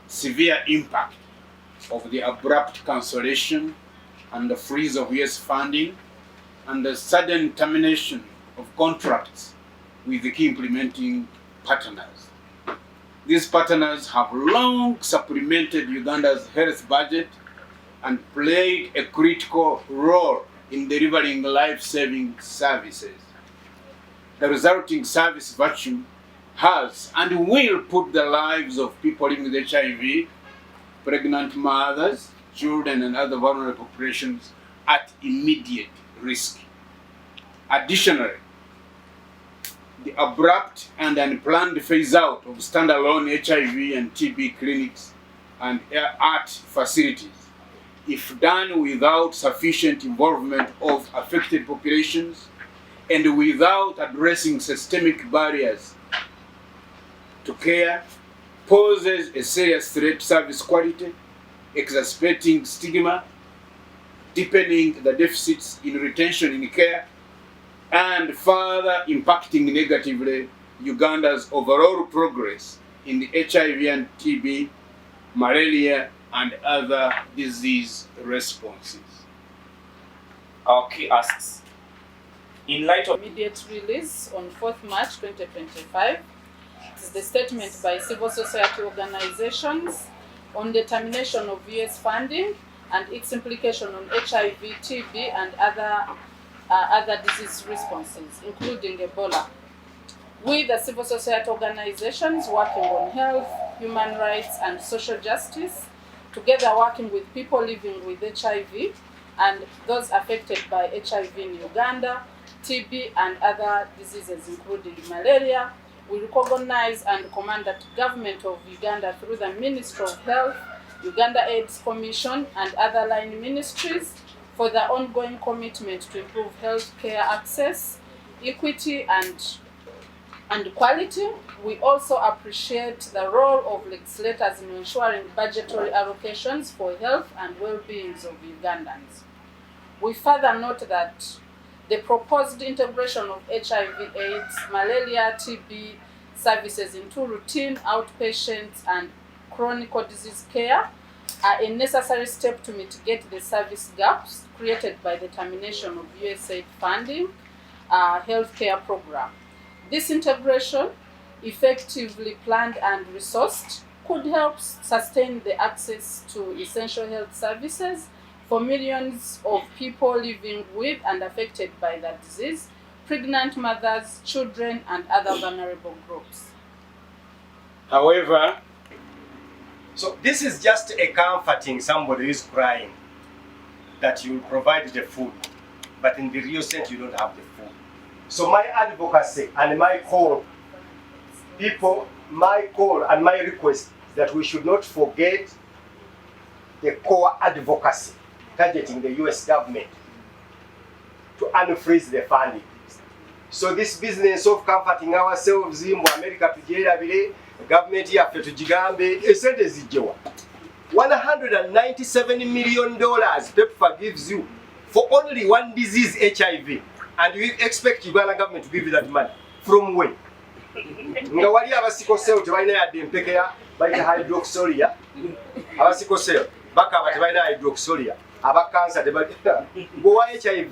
severe impact of the abrupt cancellation and the freeze of US funding and the sudden termination of contracts with the key implementing partners. These partners have long supplemented Uganda's health budget and played a critical role in delivering life-saving services. The resulting service vacuum has and will put the lives of people living with HIV, pregnant mothers, children, and other vulnerable populations at immediate risk. Additionally, the abrupt and unplanned phase-out of standalone HIV and TB clinics and ART facilities, if done without sufficient involvement of affected populations and without addressing systemic barriers to care, poses a serious threat to service quality, exacerbating stigma, deepening the deficits in retention in care, and further impacting negatively Uganda's overall progress in the HIV and TB, malaria, and other disease responses. Our key asks, in light of immediate release on 4th March 2025, it is the statement by civil society organizations on the termination of US funding and its implication on HIV, TB, and other disease responses, including Ebola. We, the civil society organizations working on health, human rights, and social justice, together working with people living with HIV and those affected by HIV in Uganda, TB, and other diseases, including malaria, we recognize and commend the government of Uganda through the Ministry of Health, Uganda AIDS Commission, and other line ministries for the ongoing commitment to improve health care access, equity, and quality. We also appreciate the role of legislators in ensuring budgetary allocations for health and well-being of Ugandans. We further note that the proposed integration of HIV, AIDS, malaria, TB services into routine outpatient and chronic disease care are a necessary step to mitigate the service gaps created by the termination of Usaid funding healthcare program. This integration, effectively planned and resourced, could help sustain the access to essential health services for millions of people living with and affected by the disease, pregnant mothers, children, and other vulnerable groups. However, so this is just a comforting somebody who is crying that you will provide the food, but in the real sense you don't have the food. So my advocacy and my call, and my request is that we should not forget the core advocacy targeting the US government to unfreeze the funding. So this business of comforting ourselves in America tujerabire, government yaffe tujigambe, esente zijjewa. $197 million PEPFAR gives you for only one disease, HIV, and you expect Uganda government to give you that money from when? Nga wali abasiko seo tebalina yadde empekeya bayita hydroxyuria, abasiko seo bakaba tebalina hydroxyuria, aba cancer tebalina, go HIV